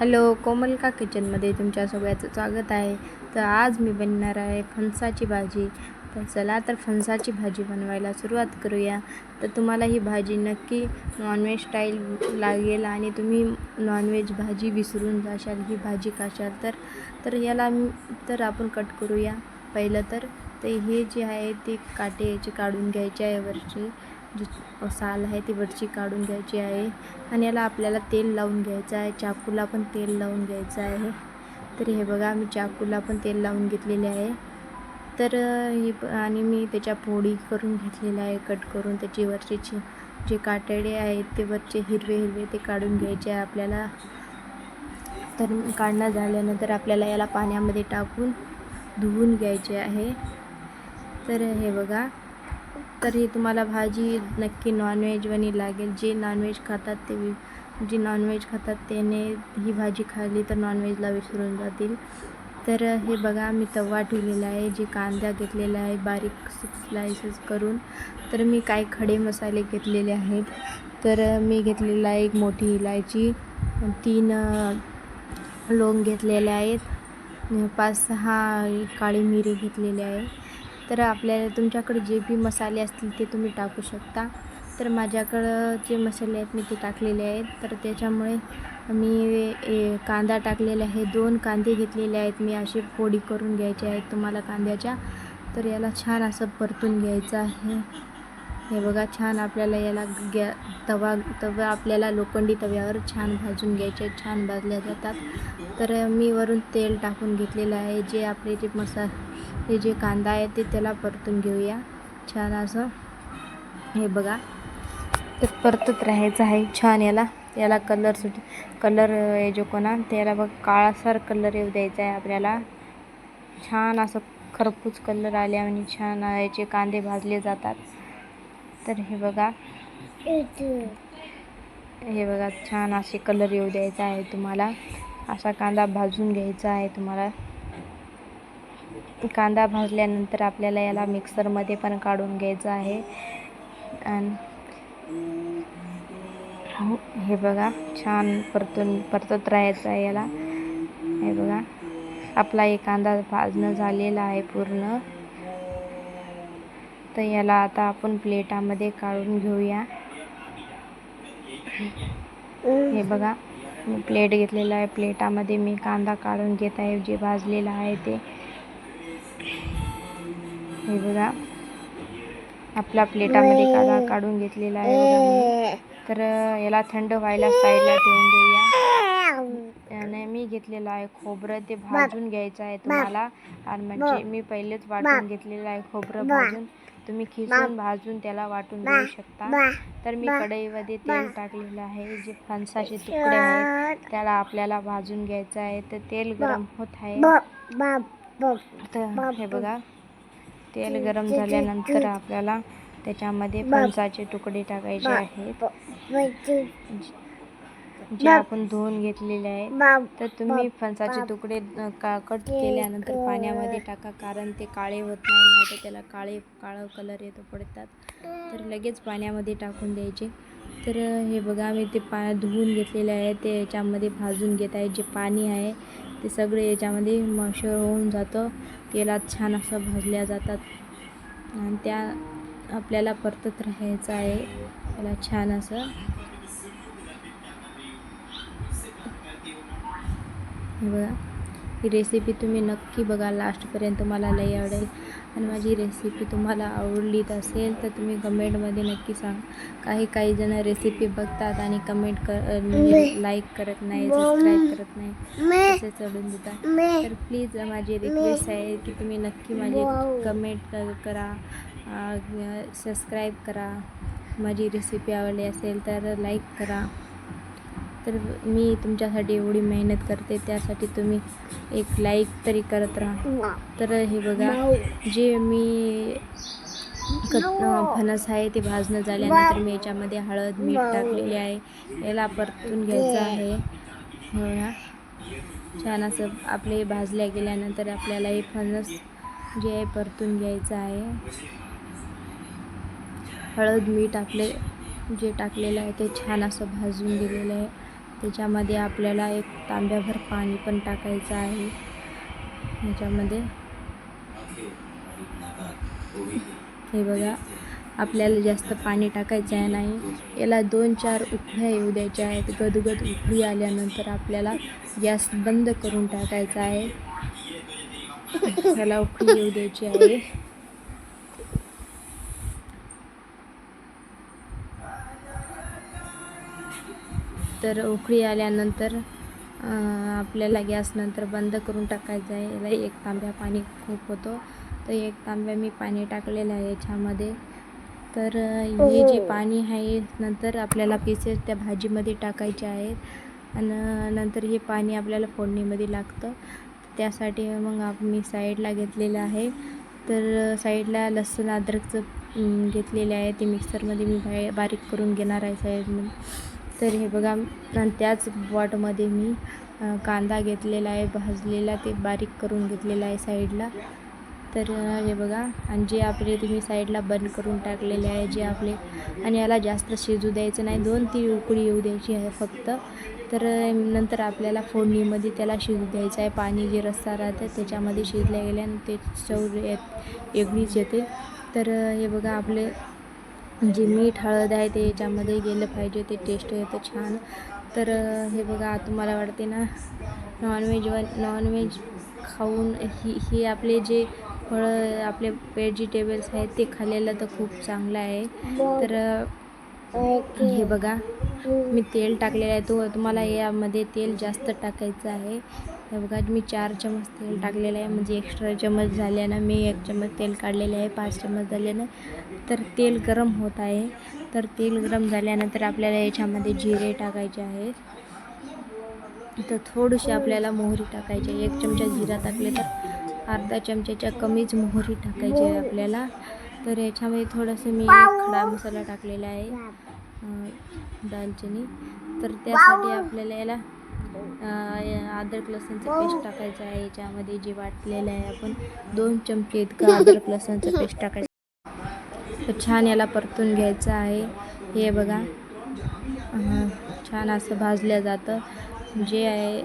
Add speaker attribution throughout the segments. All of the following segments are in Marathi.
Speaker 1: हॅलो, कोमलका किचनमध्ये तुमच्या सगळ्याचं स्वागत आहे. तर आज मी बनवणार आहे फणसाची भाजी. तर चला तर फणसाची भाजी बनवायला सुरुवात करूया. तर तुम्हाला ही भाजी नक्की नॉनव्हेज स्टाईल लागेल आणि तुम्ही नॉनव्हेज भाजी विसरून जाशाल ही भाजी खाशाल. तर याला तर आपण कट करूया. पहिलं तर हे जे आहे ते काटे याचे काढून घ्यायचे आहे. वरची जी साल आहे ती वरची काढून घ्यायची आहे आणि याला आपल्याला तेल लावून घ्यायचं आहे. चाकूला पण तेल लावून घ्यायचं आहे. तर हे बघा मी चाकूला पण तेल लावून घेतलेले आहे. तर आणि मी त्याच्या फोडी करून घेतलेल्या आहे. कट करून त्याची वरचे जे कातडे आहेत ते वरचे हिरवे ते काढून घ्यायचे आहे आपल्याला. तर काढणं झाल्यानंतर आपल्याला याला पाण्यामध्ये टाकून धुवून घ्यायचे आहे. तर हे बघा, तर ही तुम्हाला भाजी नक्की नॉनव्हेजवानी लागेल. जे नॉनव्हेज खातात त्याने ही भाजी खाल्ली तर नॉनव्हेजला विसरून जातील. तर हे बघा मी तवा ठेवलेला आहे. जे कांदा घेतलेला आहे बारीक स्लाइसेस करून. तर मी काही खडे मसाले घेतलेले आहेत. तर मी घेतलेला आहे एक मोठी इलायची, 3 लवंग घेतलेले आहेत, 5-6 काळी मिरी घेतलेली आहे. तर आपल्याला तुमच्याकडे जे बी मसाले असतील ते तुम्ही टाकू शकता. तर माझ्याकडं जे मसाले आहेत मी ते टाकलेले आहेत. तर त्याच्यामुळे मी कांदा टाकलेला आहे. 2 कांदे घेतलेले आहेत मी, असे फोडी करून घ्यायचे आहेत तुम्हाला कांद्याच्या. तर याला छान असं परतून घ्यायचं आहे. हे बघा छान आपल्याला याला तवा आपल्याला लोखंडी तव्यावर छान भाजून घ्यायचे, छान भाजल्या जातात. तर मी वरून तेल टाकून घेतलेलं आहे. जे आपले हे जे कांदा आहे ते त्याला परतून घेऊया छान असं. हे बघा, तर परतत राहायचं आहे छान. याला कलर जो कोणा त्याला बघ काळासर कलर येऊ द्यायचा आहे आपल्याला. छान असं खरपूस कलर आल्याने छान याचे कांदे भाजले जातात. तर हे बघा छान असे कलर येऊ द्यायचा आहे तुम्हाला. असा कांदा भाजून घ्यायचा आहे तुम्हाला. कांदा भाजल्यानंतर आपल्याला याला मिक्सरमध्ये पण काढून घ्यायचं आहे. आणि हे बघा छान परतत राहायचं आहे याला. हे बघा आपला एक कांदा भाजणं झालेला आहे पूर्ण. तर याला आता आपण प्लेटामध्ये काढून घेऊया. हे बघा मी प्लेट घेतलेला आहे. प्लेटामध्ये मी कांदा काढून घेत आहे जे भाजलेला आहे ते. हे बघा आपला प्लेटामध्ये कांदा काढून घेतलेला आहे बघा. तर याला थंड व्हायला साईडला ठेवून देऊया. आणि मी घेतलेलं आहे खोबरं, ते भाजून घ्यायचं आहे तुम्हाला. आणि म्हणजे मी पहिलेच वाटून घेतलेलं आहे खोबरं भाजून. तुम्ही खिसून भाजून त्याला वाटून घेऊ शकता. तर मी कढईमध्ये तेल टाकलेलं आहे. जे फणसाचे तुकडे आहेत त्याला आपल्याला भाजून घ्यायचं आहे. तर तेल गरम होत आहे. तर हे बघा तेल गरम झाल्यानंतर आपल्याला त्याच्यामध्ये फणसाचे तुकडे टाकायचे आहेत जे आपण धुवून घेतलेले आहेत. तर तुम्ही फणसाचे तुकडे कट केल्यानंतर पाण्यामध्ये टाका, कारण ते काळे होत नाही तर त्याला काळं कलर येतो पडतात. तर लगेच पाण्यामध्ये टाकून द्यायचे. तर हे बघा मी ते धुवून घेतलेले आहे ते याच्यामध्ये भाजून घेत आहे. जे पाणी आहे ते सगळे याच्यामध्ये मॅशर होऊन जातं. तेलात छान असं भाजल्या जातात आणि त्या आपल्याला परतत राहायचं आहे त्याला छान असं. बघा ही रेसिपी तुम्ही नक्की बघा लास्टपर्यंत, मला लई आवडेल. आणि माझी रेसिपी तुम्हाला आवडलीच असेल तर तुम्ही कमेंटमध्ये नक्की सांगा. काही जण रेसिपी बघतात आणि कमेंट म्हणजे लाईक करत नाही, सबस्क्राईब करत नाही, तसे चढून देतात. तर प्लीज माझी रिक्वेस्ट आहे की तुम्ही नक्की माझी कमेंट करा, सबस्क्राईब करा. माझी रेसिपी आवडली असेल तर लाईक करा. तर मी तुमच्यासाठी एवढी मेहनत करते त्यासाठी तुम्ही एक लाईक तरी करत राहा. तर हे बघा जे मी फणस आहे ते भाजणं झाल्यानंतर मी याच्यामध्ये हळद मीठ टाकलेले आहे. याला परतून घ्यायचं आहे. बघा छान असं आपले भाजल्या गेल्यानंतर आपल्याला हे फणस जे आहे परतून घ्यायचं आहे. हळद मीठ आपले जे टाकलेलं आहे ते छान असं भाजून दिलेलं आहे. त्याच्यामध्ये आपल्याला एक तांब्याभर पाणी पण टाकायचं आहे. ह्याच्यामध्ये हे बघा, आपल्याला जास्त पाणी टाकायचं आहे नाही. याला 2-4 उकळ्या येऊ द्यायच्या आहेत. गदगद उकळी आल्यानंतर आपल्याला गॅस बंद करून टाकायचा आहे. याला उकळी येऊ द्यायची आहे. तर उकळी आल्यानंतर आपल्याला गॅस नंतर बंद करून टाकायचं आहे. याला 1 तांब्या पाणी खूप होतं, तर 1 तांब्या मी पाणी टाकलेलं आहे याच्यामध्ये. तर हे जे पाणी आहे नंतर आपल्याला पीसेस त्या भाजीमध्ये टाकायचे आहेत आणि नंतर हे पाणी आपल्याला फोडणीमध्ये लागतं. त्यासाठी मग मी साईडला घेतलेलं आहे. तर साईडला लसूण अद्रकचं घेतलेले आहे, ते मिक्सरमध्ये मी बारीक करून घेणार आहे साईडमध्ये. तर हे बघा, आणि त्याच पॉटमध्ये मी कांदा घेतलेला आहे भाजलेला, ते बारीक करून घेतलेला आहे साईडला. तर हे बघा, आणि जे आपले तुम्ही साईडला बंद करून टाकलेले आहे जे आपले, आणि याला जास्त शिजू द्यायचं नाही, 2-3 उकळी येऊ द्यायची आहे फक्त. तर नंतर आपल्याला फोडणीमध्ये त्याला शिजू द्यायचं आहे. पाणी जे रस्सा राहतं त्याच्यामध्ये शिजल्या गेल्यानं ते चव वेगळीच येते. तर हे बघा, आपले जे मीठ हळद आहे ते याच्यामध्ये गेलं पाहिजे, ते टेस्ट येतं छान. तर हे बघा, तुम्हाला वाटते ना नॉनव्हेज खाऊन ही आपले जे फळं आपले व्हेजिटेबल्स आहेत ते खाल्लेलं तर खूप चांगलं आहे. तर हे बघा, मी तेल टाकलेलं आहे. तुम्हाला यामध्ये तेल जास्त टाकायचं आहे. हे बघा, मी 4 चमच तेल टाकलेलं आहे, म्हणजे एक्स्ट्रा चमच झाल्यानं मी 1 चमच तेल काढलेले आहे, 5 चमच झाल्यानं. तर तेल गरम होत आहे. तर तेल गरम झाल्यानंतर आपल्याला याच्यामध्ये जिरे टाकायचे आहेत. तर थोडीशी आपल्याला मोहरी टाकायची आहे. 1 चमचा जिरा टाकले तर अर्धा चमच्याच्या कमीच मोहरी टाकायची आहे आपल्याला. तर याच्यामध्ये थोडंसं मी खडा मसाला टाकलेला आहे, दालचिनी. तर त्यासाठी आपल्याला याला अद्रक लसूणचं पेस्ट टाकायचं आहे. याच्यामध्ये जे वाटलेलं आहे आपण 2 चमचे इतकं अद्रक लसूणचं पेस्ट टाकायचं. तर छान याला परतून घ्यायचं आहे. हे बघा, छान असं भाजलं जातं. जे आहे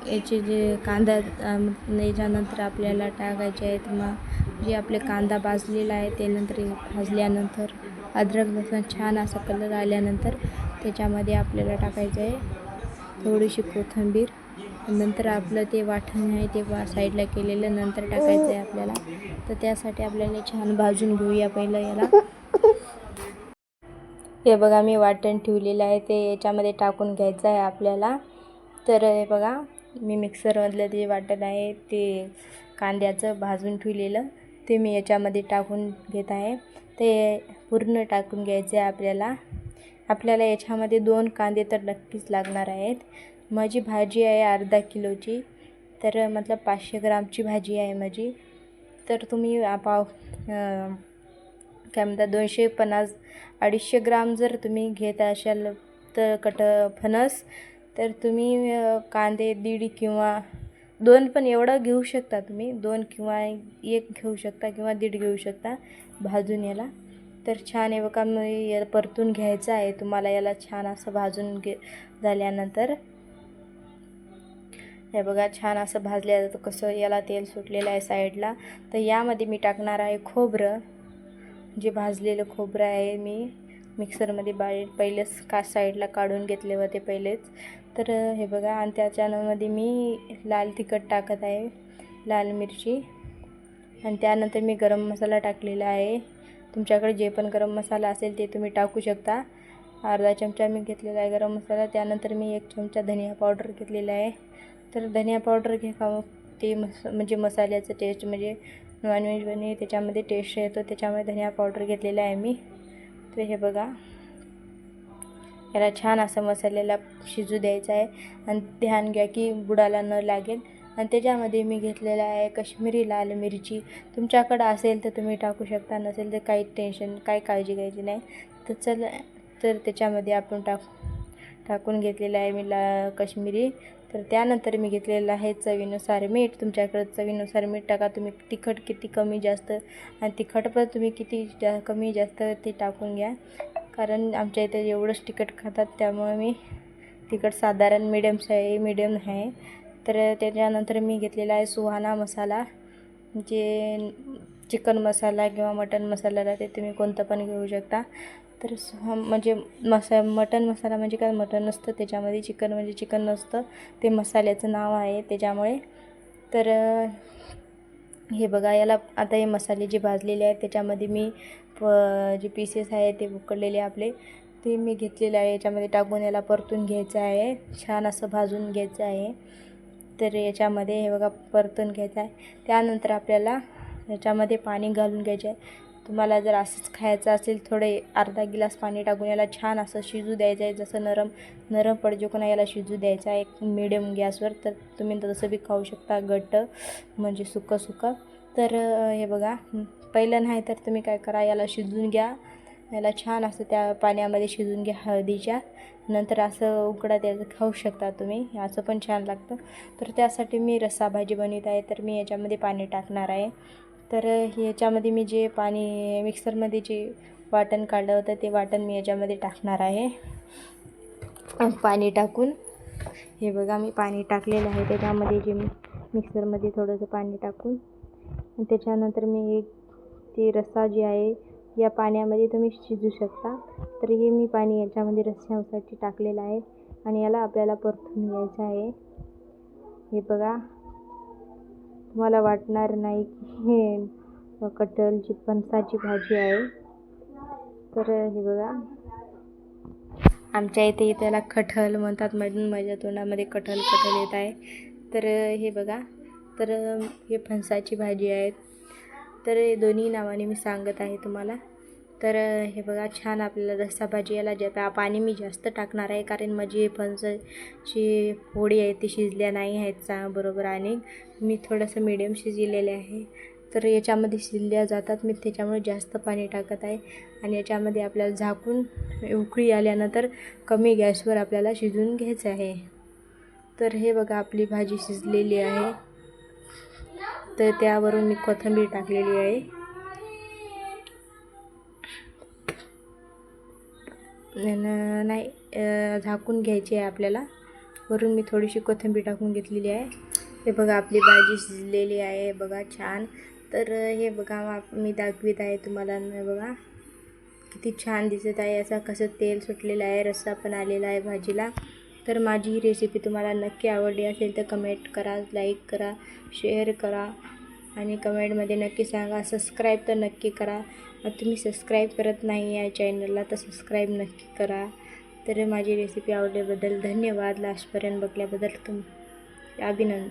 Speaker 1: याचे जे कांदा याच्यानंतर आपल्याला टाकायचे आहेत. मग जे आपले कांदा भाजलेला आहे ते नंतर भाजल्यानंतर अद्रक लसूण छान असा कलर आल्यानंतर त्याच्यामध्ये आपल्याला टाकायचं आहे थोडीशी कोथिंबीर. नंतर आपलं ते वाटण आहे ते साईडला केलेलं नंतर टाकायचं आहे आपल्याला. तर त्यासाठी आपल्याला छान भाजून घेऊया पहिलं याला. हे बघा, मी वाटण ठेवलेलं आहे ते याच्यामध्ये टाकून घ्यायचं आहे आपल्याला. तर हे बघा, मी मिक्सरमधलं जे वाटण आहे ते कांद्याचं भाजून ठेवलेलं ते मी याच्यामध्ये टाकून घेत आहे. ते पूर्ण टाकून घ्यायचं आहे आपल्याला. आपल्याला याच्यामध्ये 2 कांदे तर नक्कीच लागणार आहेत. माझी भाजी आहे अर्धा किलोची, तर मतलब 500 ग्रामची भाजी आहे माझी. तर तुम्ही काय म्हणतात 250-250 ग्राम जर तुम्ही घेत असाल तर फणस, तर तुम्ही कांदे 1.5 किंवा 2 पण एवढं घेऊ शकता तुम्ही. 2 किंवा 1 घेऊ शकता किंवा 1.5 घेऊ शकता भाजून याला. तर छान हे बघा, मी परतून घ्यायचं आहे तुम्हाला याला छान असं भाजून झाल्यानंतर. हे बघा, छान असं भाजल्या जातं कसं याला तेल सुटलेलं आहे साईडला. तर यामध्ये मी टाकणार आहे खोबरं. जे भाजलेलं खोबरं आहे मी मिक्सरमध्ये पहिलेच साईडला काढून घेतले होते पहिलेच. तर हे बघा, आणि त्याच्यामध्ये मी लाल तिखट टाकत आहे, लाल मिरची. आणि त्यानंतर मी गरम मसाला टाकलेला आहे. तुमच्याकडे जे पण गरम मसाला असेल ते तुम्ही टाकू शकता. अर्धा चमचा मी घेतलेला आहे गरम मसाला. त्यानंतर मी 1 चमचा धनिया पावडर घेतलेला आहे. तर धनिया पावडर ते म्हणजे मसाल्याचं टेस्ट म्हणजे नॉनव्हेजमध्ये त्याच्यामध्ये टेस्ट येतो, त्याच्यामुळे धनिया पावडर घेतलेला आहे मी. तर हे बघा, याला छान असं मसाल्याला शिजू द्यायचं आहे. आणि ध्यान घ्या की बुडाला न लागेल. आणि त्याच्यामध्ये मी घेतलेला आहे काश्मीरी लाल मिरची. तुमच्याकडं असेल तर तुम्ही टाकू शकता, नसेल तर काही टेन्शन, काही काळजी घ्यायची नाही. तर त्याच्यामध्ये आपण टाकून घेतलेलं आहे मी काश्मीरी. तर त्यानंतर मी घेतलेलं आहे चवीनुसार मीठ. तुमच्याकडे चवीनुसार मीठ टाका. तुम्ही तिखट किती कमी जास्त, आणि तिखट पण तुम्ही किती कमी जास्त ते टाकून घ्या, कारण आमच्या इथे एवढंच तिखट खातात त्यामुळे मी तिखट साधारण मीडियम आहे. तर त्याच्यानंतर मी घेतलेला आहे सुहाना मसाला, जे चिकन मसाला किंवा मटन मसाला राहते, तुम्ही कोणतं पण घेऊ शकता. तर म्हणजे मटन मसाला म्हणजे काय, मटन नसतं त्याच्यामध्ये, चिकन म्हणजे चिकन नसतं, ते मसाल्याचं नाव आहे त्याच्यामुळे. तर हे बघा, याला आता हे मसाले जे भाजलेले आहेत त्याच्यामध्ये मी जे पीसेस आहे ते उकडलेले आपले ते मी घेतलेले आहे, याच्यामध्ये टाकून याला परतून घ्यायचं आहे, छान असं भाजून घ्यायचं आहे. तर याच्यामध्ये हे बघा परतून घ्यायचं आहे. त्यानंतर आपल्याला याच्यामध्ये पाणी घालून घ्यायचे आहे. तुम्हाला जर असंच खायचं असेल, थोडे अर्धा गिलास पाणी टाकून याला छान असं शिजू द्यायचं आहे. जसं नरम पडजो का याला शिजू द्यायचं आहे एक मीडियम गॅसवर. तर तुम्ही तसं बी खाऊ शकता, घट्ट म्हणजे सुकं. तर हे बघा, पहिलं नाही तर तुम्ही काय करा, याला शिजून घ्या, याला छान असं त्या पाण्यामध्ये शिजून घ्या हळदीच्या नंतर. असं उकडा त्याचं खाऊ शकता तुम्ही, असं पण छान लागतं. तर त्यासाठी मी रस्सा भाजी बनवत आहे, तर मी याच्यामध्ये पाणी टाकणार आहे. तर याच्यामध्ये मी जे पाणी मिक्सरमध्ये जे वाटण काढलं होतं ते वाटण मी याच्यामध्ये टाकणार आहे. पाणी टाकून हे बघा, मी पाणी टाकलेलं आहे त्याच्यामध्ये, जे मी मिक्सरमध्ये थोडंसं पाणी टाकून, त्याच्यानंतर मी ती रस्सा जी आहे या पाण्यामध्ये तुम्ही शिजू शकता. तर हे मी पाणी याच्यामध्ये रस्स्यासाठी टाकलेलं आहे आणि याला आपल्याला परतून घ्यायचं आहे. हे बघा, तुम्हाला वाटणार नाही की हे कटहलची फणसाची भाजी आहे. तर हे बघा, आमच्या इथे त्याला कटहल म्हणतात, म्हणून माझ्या तोंडामध्ये कटहल येत आहे. तर हे बघा, तर हे फणसाची भाजी आहे. तर दोन्ही नावाने मी सांगत आहे तुम्हाला. तर हे बघा, छान आपल्याला रस्सा भाजी, याला पाणी मी जास्त टाकणार आहे कारण माझी फणसाची फोडी आहे ती शिजल्या नाही आहेत बरोबर, आणि मी थोडंसं मीडियम शिजलेले आहे. तर याच्यामध्ये शिजल्या जातात मी त्याच्यामुळे जास्त पाणी टाकत आहे. आणि याच्यामध्ये आपल्याला झाकून उकळी आल्यानंतर कमी गॅसवर आपल्याला शिजवून घ्यायचं आहे. तर हे बघा, आपली भाजी शिजलेली आहे. तर त्यावरून मी कोथिंबीर टाकलेली आहे. झाकून घ्यायची आहे आपल्याला. वरून मी थोडीशी कोथिंबीर टाकून घेतलेली आहे. हे बघा, आपली भाजी शिजलेली आहे बघा, छान. तर हे बघा, मी दाखवित आहे तुम्हाला. बघा किती छान दिसत आहे, असं कसं तेल सुटलेलं आहे, रस्सा पण आलेला आहे भाजीला. तर माझी ही रेसिपी तुम्हाला नक्की आवडली असेल तर कमेंट करा, लाईक करा, शेअर करा आणि कमेंटमध्ये नक्की सांगा. सबस्क्राईब तर नक्की करा. तुम्ही सबस्क्राईब करत नाही या चॅनलला तर सबस्क्राईब नक्की करा. तर माझी रेसिपी आवडल्याबद्दल धन्यवाद. लास्टपर्यंत बघल्याबद्दल अभिनंदन.